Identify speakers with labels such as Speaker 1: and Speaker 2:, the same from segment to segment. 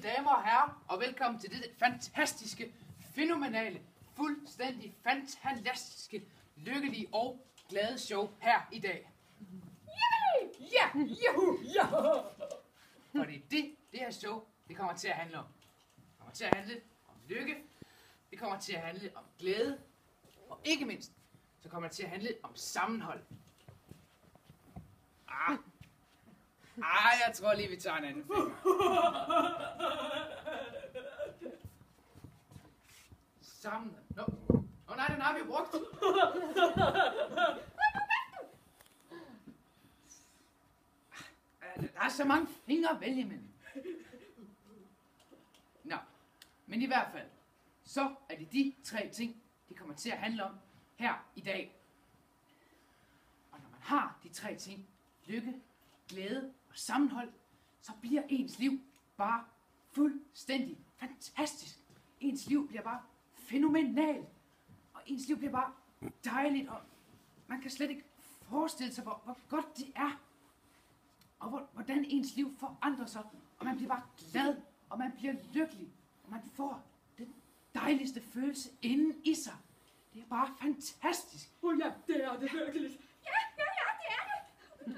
Speaker 1: damer og herrer, og velkommen til dette fantastiske, fænomenale, fuldstændig fantastiske, lykkelige og glade show her i dag. Ja! Juhu! Ja! For det her show, det kommer til at handle om. Det kommer til at handle om lykke, det kommer til at handle om glæde, og ikke mindst, så kommer det til at handle om sammenhold. Jeg tror lige, vi tager en anden finger. Sammen. Nej, den har vi jo brugt. Der er så mange fingre at vælge imellem. Nå, men i hvert fald, så er det de tre ting, det kommer til at handle om her i dag. Og når man har de tre ting, lykke, glæde og sammenhold, så bliver ens liv bare fuldstændig fantastisk. Ens liv bliver bare fænomenalt. Og ens liv bliver bare dejligt, og man kan slet ikke forestille sig, hvor godt det er. Og hvordan ens liv forandrer sig, og man bliver bare glad, og man bliver lykkelig, og man får den dejligste følelse inden i sig. Det er bare fantastisk.
Speaker 2: Ja, det er det virkelig.
Speaker 3: Ja, det er det.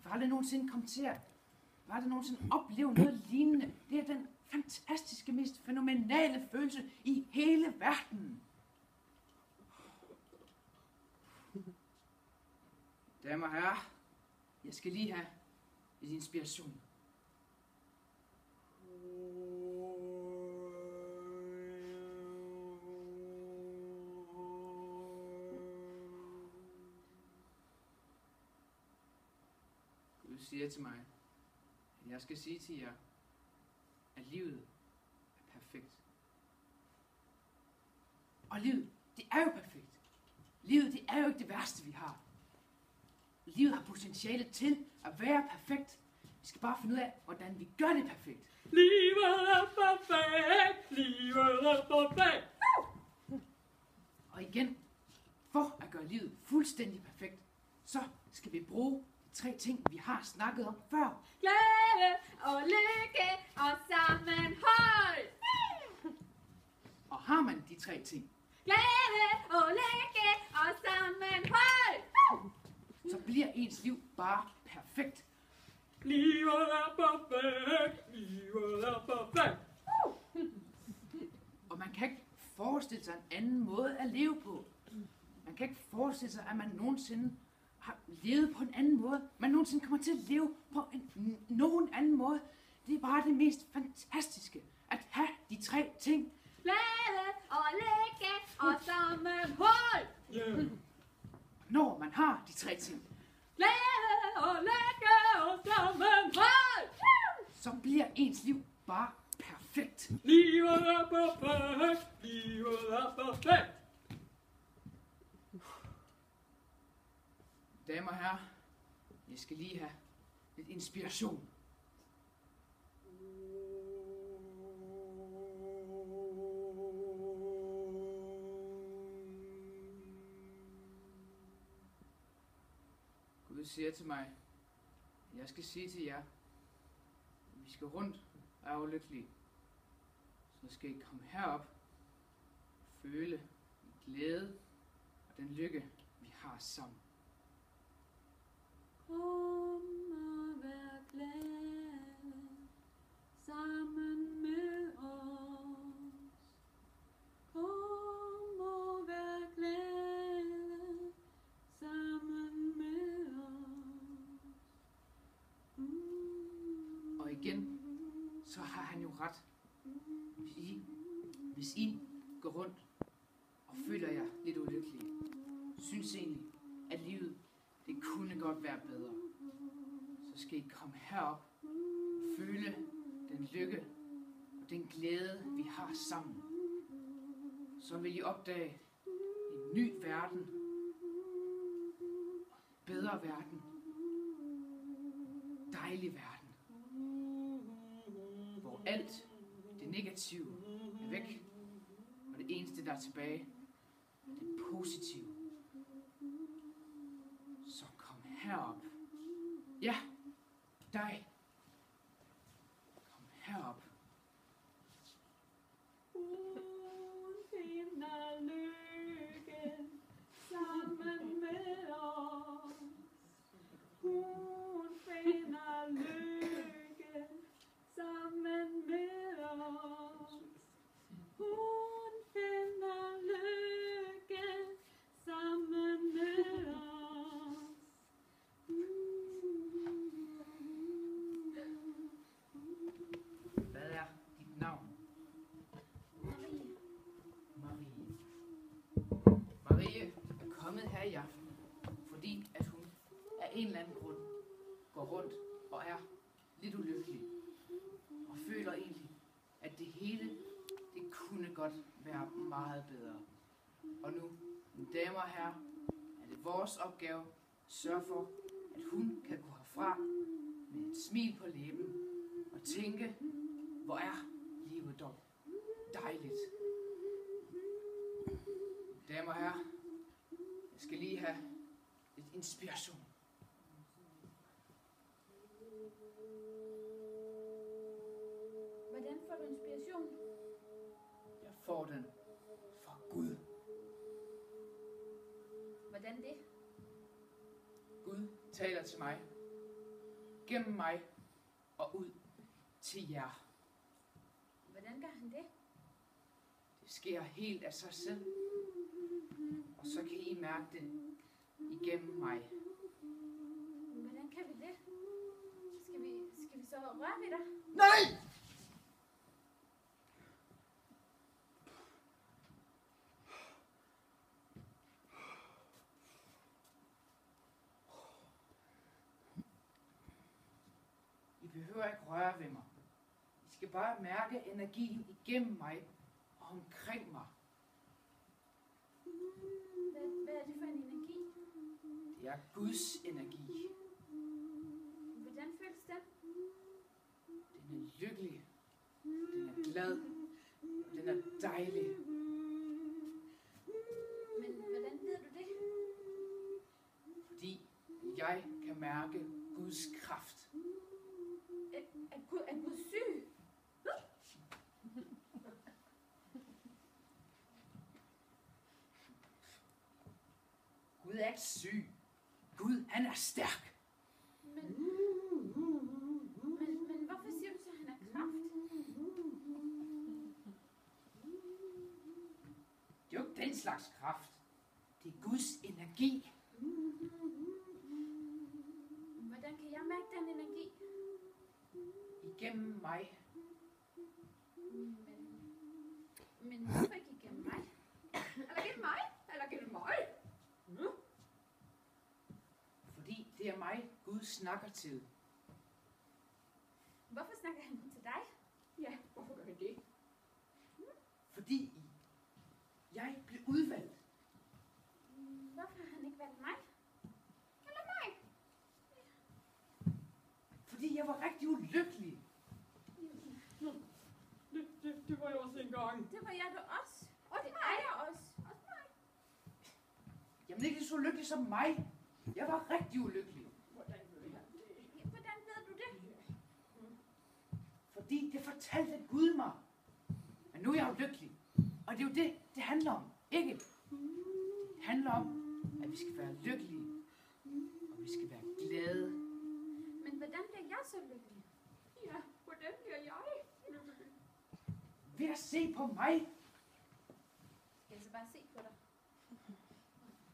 Speaker 1: Var aldrig nogensinde opleve noget lignende? Det er den fantastiske, mest fænomenale følelse i hele verden. Damer og herrer, jeg skal lige have lidt inspiration. Gud siger til mig, at jeg skal sige til jer, at livet er perfekt. Og livet, det er jo perfekt. Livet, det er jo ikke det værste, vi har. Livet har potentiale til at være perfekt. Vi skal bare finde ud af, hvordan vi gør det perfekt.
Speaker 2: Livet er perfekt. Livet er perfekt.
Speaker 1: Og igen, for at gøre livet fuldstændig perfekt, så skal vi bruge de tre ting, vi har snakket om før.
Speaker 3: Glæde og lykke og sammenhold.
Speaker 1: Og har man de tre ting,
Speaker 3: Glæde og lykke og sammenhold.
Speaker 1: så bliver ens liv bare perfekt.
Speaker 2: Livet er perfekt. Livet er perfekt.
Speaker 1: Og man kan ikke forestille sig en anden måde at leve på. Man kan ikke forestille sig, at man nogensinde har levet på en anden måde. Man nogensinde kommer til at leve på nogen anden måde. Det er bare det mest fantastiske, at have de tre ting.
Speaker 3: Glæde og lykke og sammenhold.
Speaker 2: Yeah.
Speaker 1: Når man har de tre ting,
Speaker 3: Glæde og lykke og sammenhold.
Speaker 1: så bliver ens liv bare perfekt.
Speaker 2: Livet er perfekt. Livet er perfekt.
Speaker 1: Damer og herrer, jeg skal lige have lidt inspiration. Gud siger til mig, at jeg skal sige til jer, at vi skal rundt og er ulykkelige. Så skal I komme herop og føle den glæde og den lykke, vi har sammen.
Speaker 3: Kom og vær glad sammen med os. Kom og vær glad sammen med os.
Speaker 1: Og igen, så har han jo ret. Hvis I går rundt og føler jer lidt ulykkelige, synes egentlig, at livet, det kunne godt være bedre, så skal I komme herop og føle den lykke og den glæde, vi har sammen. Så vil I opdage en ny verden, en bedre verden, dejlig verden, hvor alt det negative er væk, og det eneste, der er tilbage, er det positive. Så kom herop. Ja, dig. Kom herop
Speaker 3: sammen med os. Hun finder lykke sammen med os. Hun finder lykke sammen med os.
Speaker 1: Hvad er dit navn?
Speaker 4: Marie.
Speaker 1: Marie. Marie er kommet her i aften, fordi at hun af en eller anden grund går rundt og er lidt ulykkelig. Og føler egentlig, at det hele, det kunne godt være meget bedre. Og nu, mine damer og herrer, er det vores opgave at sørge for, at hun kan gå herfra med et smil på læben og tænke, hvor er livet dog dejligt. Damer og herrer, jeg skal lige have lidt inspiration.
Speaker 4: Hvordan får du inspiration?
Speaker 1: Jeg får den fra Gud.
Speaker 4: Hvordan det?
Speaker 1: Gud taler til mig, gennem mig og ud til jer.
Speaker 4: Hvordan gør han det?
Speaker 1: Det sker helt af sig selv, og så kan I mærke det igennem mig.
Speaker 4: Hvordan kan vi det? Skal vi så røre ved dig?
Speaker 1: Nej! I behøver ikke røre ved mig. I skal bare mærke energien igennem mig og omkring mig.
Speaker 4: Hvad er det for en energi?
Speaker 1: Det er Guds energi.
Speaker 4: Hvordan føles den?
Speaker 1: Den er lykkelig. Den er glad. Den er dejlig.
Speaker 4: Men hvordan ved du det?
Speaker 1: Fordi jeg kan mærke Guds kraft.
Speaker 4: Er Gud syg?
Speaker 1: Gud er ikke syg. Gud, han er stærk.
Speaker 4: Men hvorfor siger du så, at han er kraft?
Speaker 1: Det er jo ikke den slags kraft. Det er Guds energi.
Speaker 4: Hvordan kan jeg mærke den energi?
Speaker 1: Igennem mig.
Speaker 4: Men hvorfor ikke igennem mig?
Speaker 3: Eller gennem mig? Eller gennem mig?
Speaker 1: Fordi det er mig, Gud snakker til.
Speaker 4: Hvorfor snakker han til dig?
Speaker 3: Ja, hvorfor gør han det?
Speaker 1: Fordi jeg blev udvalgt.
Speaker 4: Hvorfor har han ikke valgt mig? Eller mig?
Speaker 1: Fordi jeg var rigtig ulykkelig.
Speaker 2: Det var jeg også engang.
Speaker 4: Det var jeg da også. Og det er jeg også. Også mig.
Speaker 1: Jamen ikke så ulykkelig som mig. Jeg var rigtig ulykkelig.
Speaker 2: Hvordan ved han det?
Speaker 4: Ja, hvordan ved du det?
Speaker 1: Fordi det fortalte Gud mig. Men nu er jeg jo lykkelig. Og det er jo det, det handler om. Ikke? Det handler om, at vi skal være lykkelige. Og vi skal være glade.
Speaker 4: Men hvordan bliver jeg så lykkelig?
Speaker 3: Ja, hvordan bliver jeg lykkelig?
Speaker 1: Ved at se på mig.
Speaker 4: Skal jeg så bare se på dig?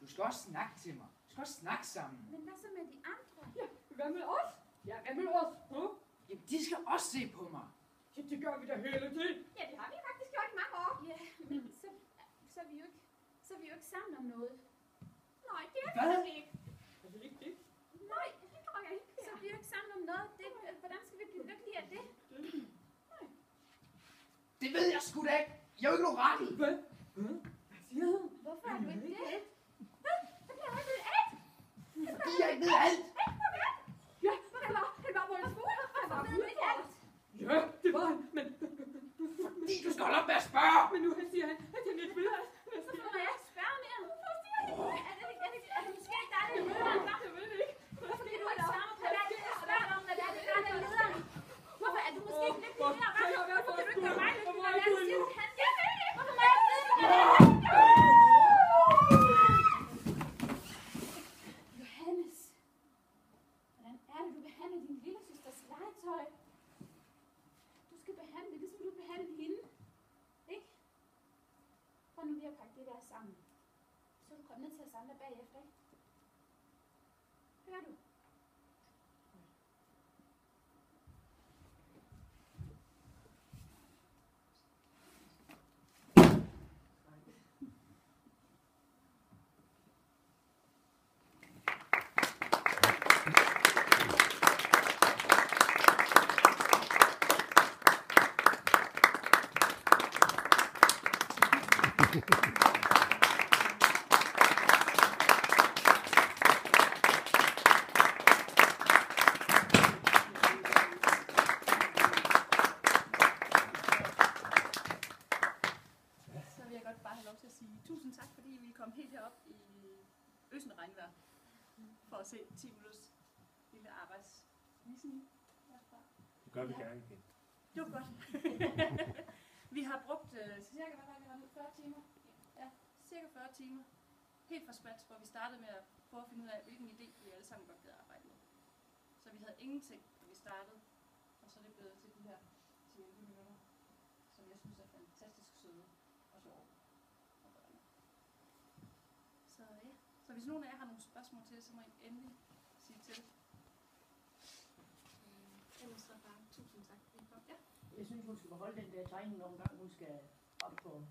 Speaker 1: Du skal også snakke til mig. Du skal også snakke sammen.
Speaker 4: Men hvad så med de andre?
Speaker 3: Ja, hvad med os? Ja, hvad med os?
Speaker 1: Jamen, de skal også se på mig.
Speaker 2: Ja, det gør vi da hele tiden.
Speaker 3: Ja, det har vi faktisk gjort i mange år.
Speaker 4: Ja, men så er vi jo ikke sammen om noget.
Speaker 3: Nej, det er
Speaker 1: Hvad?
Speaker 3: vi ikke.
Speaker 2: Er det ikke det?
Speaker 3: Nej, det tror jeg ikke.
Speaker 4: Så er vi jo ikke sammen om noget. Hvordan skal vi blive lykkelige af det?
Speaker 1: Det ved jeg sgu da ikke. Jeg er jo ikke nogen rattel.
Speaker 2: Hvad? Hvad siger han?
Speaker 4: Hvorfor er du ikke det?
Speaker 1: Fordi jeg ikke ved alt.
Speaker 3: Ja, han var vores mor. Han var
Speaker 4: Ved du ikke alt?
Speaker 2: Ja, det var han.
Speaker 1: Fordi du skal holde op med at spørge.
Speaker 2: Men nu siger han, at han ikke vil have.
Speaker 4: Hvorfor må jeg ikke spørge mere? Er det måske ikke dig, der er lederen?
Speaker 2: Jeg ved det ikke.
Speaker 4: Hvorfor kan du ikke svare mig på, hvad det er, jeg spørger dig om, hvad det er, der er lederen? Hvorfor er du måske ikke lykkelig mere? Hvorfor kan du ikke gøre mig lykkelig, når jeg siger, du kan? Hvorfor må jeg ikke vide det? din lille søsters legetøj. Du skal behandle det, ligesom du behandler hende. Ikke? Prøv nu lige at pakke det der sammen. Så du kommer ned til os andre bagefter, ikke? Hører du? Så vil jeg godt bare have lov til at sige tusind tak, fordi vi kom helt herop i øsende regnvejr for at se 10 minutters lille arbejdsvisning herfra.
Speaker 5: Det gør vi gerne igen.
Speaker 4: Det var godt. Vi har brugt cirka, hvad var det, vi har nu? 40 timer? Ja, cirka 40 timer. Helt fra scratch, hvor vi startede med at prøve at finde ud af, hvilken idé vi alle sammen godt gad arbejde med. Så vi havde ingenting, da vi startede, og så er det blevet til de her 10-11 minutter, som jeg synes er fantastisk søde og sjove og børnene. Så ja, så hvis nogen af jer har nogle spørgsmål til det, så må I endelig sige til. Ellers så bare tusind tak, fordi I kom. Ja.
Speaker 6: Jeg synes, hun skal beholde den der tegning, nogle gange hun skal op på